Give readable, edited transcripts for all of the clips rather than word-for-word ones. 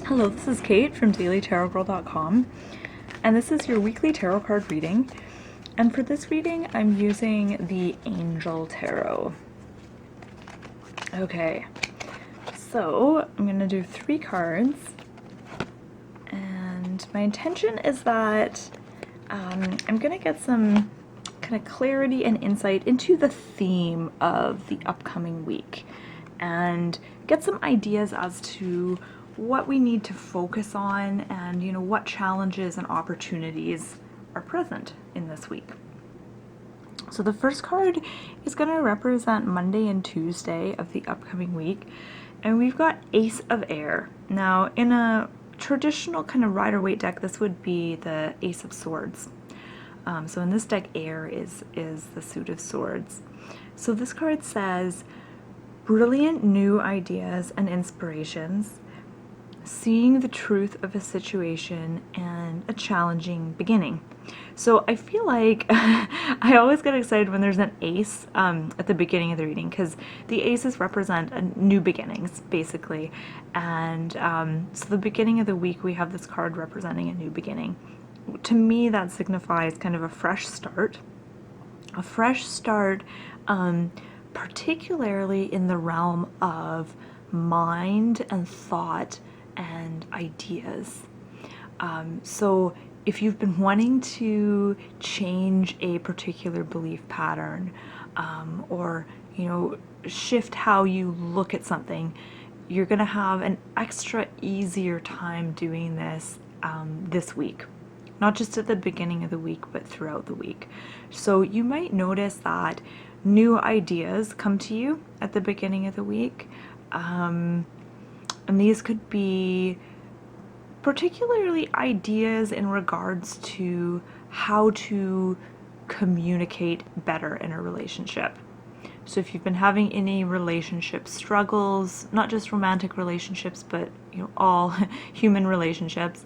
Hello, this is Kate from dailytarotgirl.com, and this is your weekly tarot card reading. And for this reading, I'm using the Angel Tarot. Okay, so I'm going to do 3 cards, and my intention is that I'm going to get some kind of clarity and insight into the theme of the upcoming week and get some ideas as to what we need to focus on and what challenges and opportunities are present in this week. So the first card is going to represent Monday and Tuesday of the upcoming week, and we've got Ace of Air. Now in a traditional kind of Rider-Waite deck, this would be the Ace of Swords. So in this deck, Air is the suit of swords. So this card says, brilliant new ideas and inspirations, seeing the truth of a situation and a challenging beginning. So I feel like I always get excited when there's an ace at the beginning of the reading, because the aces represent new beginnings, basically. And so the beginning of the week, we have this card representing a new beginning. To me, that signifies kind of a fresh start. A fresh start, particularly in the realm of mind and thought and ideas. So if you've been wanting to change a particular belief pattern, or shift how you look at something, you're going to have an extra easier time doing this this week. Not just at the beginning of the week, but throughout the week. So you might notice that new ideas come to you at the beginning of the week. And these could be particularly ideas in regards to how to communicate better in a relationship. So if you've been having any relationship struggles, not just romantic relationships, but all human relationships,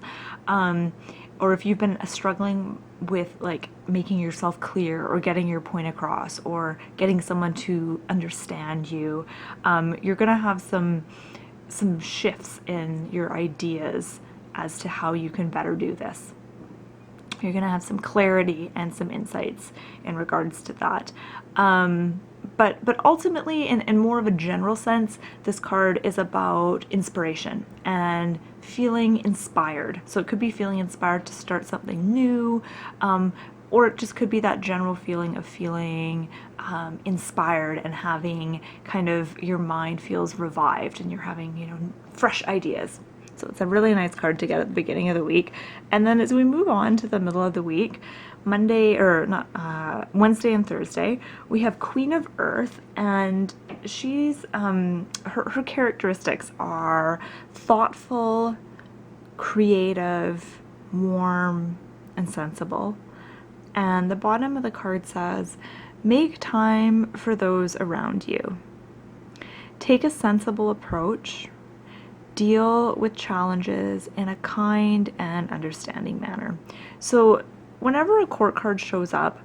or if you've been struggling with like making yourself clear or getting your point across or getting someone to understand you, you're gonna have some shifts in your ideas as to how you can better do this. You're going to have some clarity and some insights in regards to that. But ultimately, in more of a general sense, this card is about inspiration and feeling inspired. So it could be feeling inspired to start something new, or it just could be that general feeling of feeling inspired and having kind of your mind feels revived and you're having, fresh ideas. So it's a really nice card to get at the beginning of the week. And then as we move on to the middle of the week, Wednesday and Thursday, we have Queen of Earth, and she's her characteristics are thoughtful, creative, warm, and sensible. And the bottom of the card says, make time for those around you. Take a sensible approach. Deal with challenges in a kind and understanding manner. So whenever a court card shows up,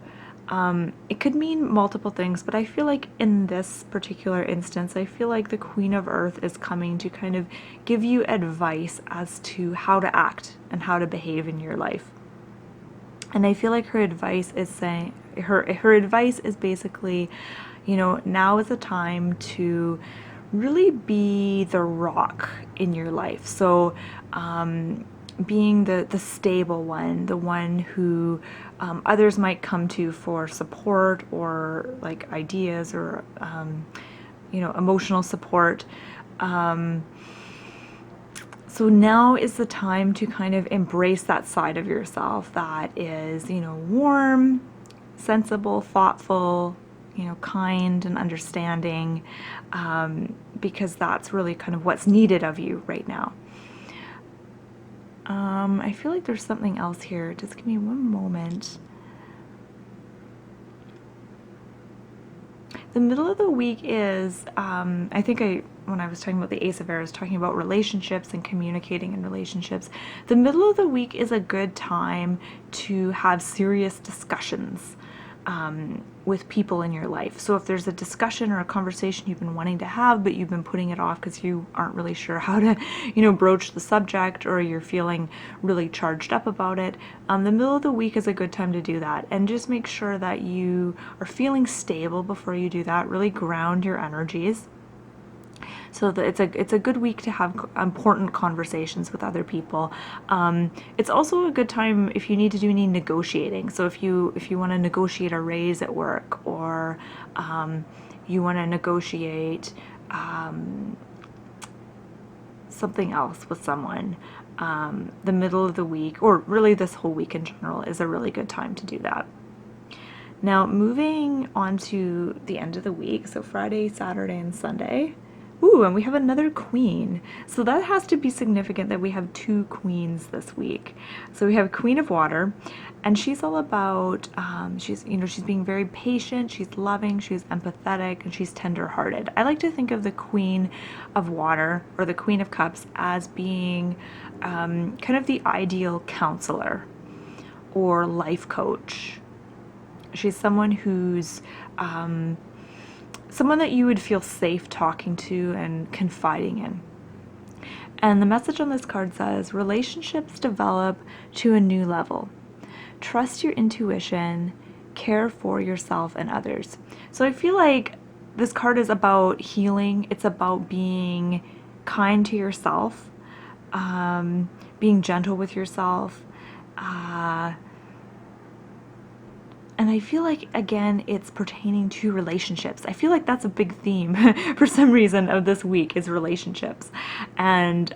it could mean multiple things, but I feel like in this particular instance, I feel like the Queen of Earth is coming to kind of give you advice as to how to act and how to behave in your life. And I feel like her advice is saying, her advice is basically, now is the time to really be the rock in your life. So being the stable one, the one who others might come to for support or like ideas or emotional support. So now is the time to kind of embrace that side of yourself that is, warm, sensible, thoughtful, kind and understanding, because that's really kind of what's needed of you right now. I feel like there's something else here. Just give me one moment. The middle of the week is, I think when I was talking about the Ace of Air, I was talking about relationships and communicating in relationships. The middle of the week is a good time to have serious discussions. with people in your life. So if there's a discussion or a conversation you've been wanting to have, but you've been putting it off because you aren't really sure how to, broach the subject, or you're feeling really charged up about it, the middle of the week is a good time to do that. And just make sure that you are feeling stable before you do that. Really ground your energies. So that it's a good week to have important conversations with other people. It's also a good time if you need to do any negotiating. So if you want to negotiate a raise at work, or you want to negotiate something else with someone, the middle of the week, or really this whole week in general, is a really good time to do that. Now, moving on to the end of the week, so Friday, Saturday, and Sunday. Ooh, and we have another queen. So that has to be significant that we have two queens this week. So we have Queen of Water, and she's all about, she's being very patient, she's loving, she's empathetic, and she's tender-hearted. I like to think of the Queen of Water, or the Queen of Cups, as being kind of the ideal counselor or life coach. She's someone who's someone that you would feel safe talking to and confiding in. And the message on this card says, relationships develop to a new level. Trust your intuition, care for yourself and others. So I feel like this card is about healing. It's about being kind to yourself, being gentle with yourself, and I feel like, again, it's pertaining to relationships. I feel like that's a big theme for some reason of this week, is relationships. And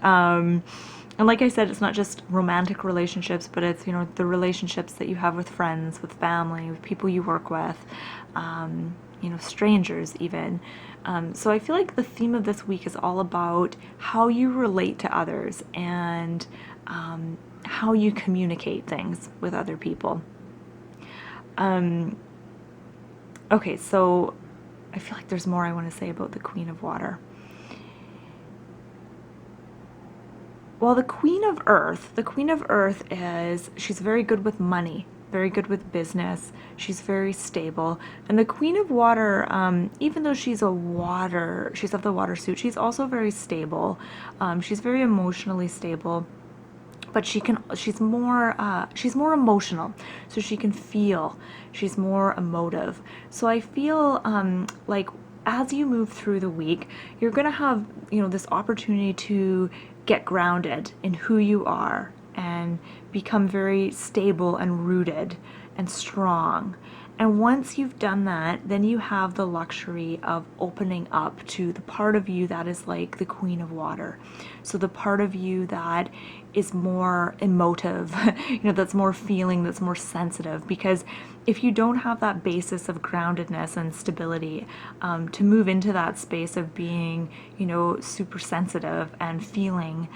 like I said, it's not just romantic relationships, but it's, the relationships that you have with friends, with family, with people you work with, strangers even. So I feel like the theme of this week is all about how you relate to others, and how you communicate things with other people. Okay, so I feel like there's more I want to say about the Queen of Water. Well, the Queen of Earth she's very good with money, very good with business. She's very stable. And the Queen of Water, even though she's of the water suit, she's also very stable. She's very emotionally stable. But she's more emotional, so she can feel. She's more emotive. So I feel like as you move through the week, you're gonna have this opportunity to get grounded in who you are and become very stable and rooted and strong. And once you've done that, then you have the luxury of opening up to the part of you that is like the Queen of Water. So the part of you that is more emotive, that's more feeling, that's more sensitive. Because if you don't have that basis of groundedness and stability, to move into that space of being, super sensitive and feeling,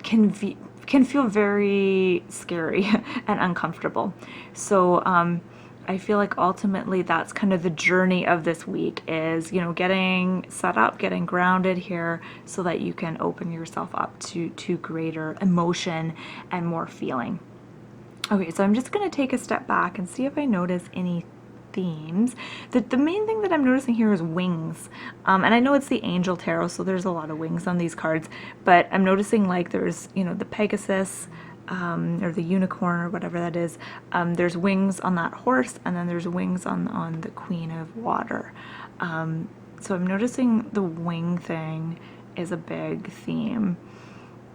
can feel very scary and uncomfortable. So, I feel like ultimately that's kind of the journey of this week, is, getting set up, getting grounded here, so that you can open yourself up to greater emotion and more feeling. Okay, so I'm just going to take a step back and see if I notice any themes. The main thing that I'm noticing here is wings. And I know it's the Angel Tarot, so there's a lot of wings on these cards, but I'm noticing like there's, the Pegasus, or the unicorn, or whatever that is. There's wings on that horse, and then there's wings on the Queen of Water. So I'm noticing the wing thing is a big theme.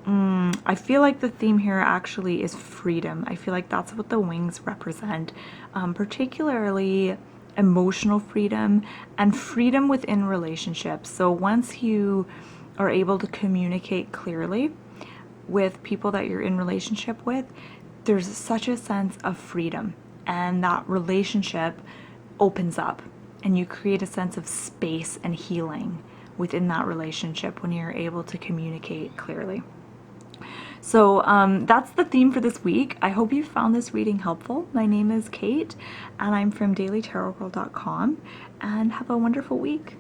I feel like the theme here actually is freedom. I feel like that's what the wings represent, particularly emotional freedom and freedom within relationships. So once you are able to communicate clearly with people that you're in relationship with, there's such a sense of freedom, and that relationship opens up, and you create a sense of space and healing within that relationship when you're able to communicate clearly. So that's the theme for this week. I hope you found this reading helpful. My name is Kate, and I'm from dailytarotgirl.com, and have a wonderful week.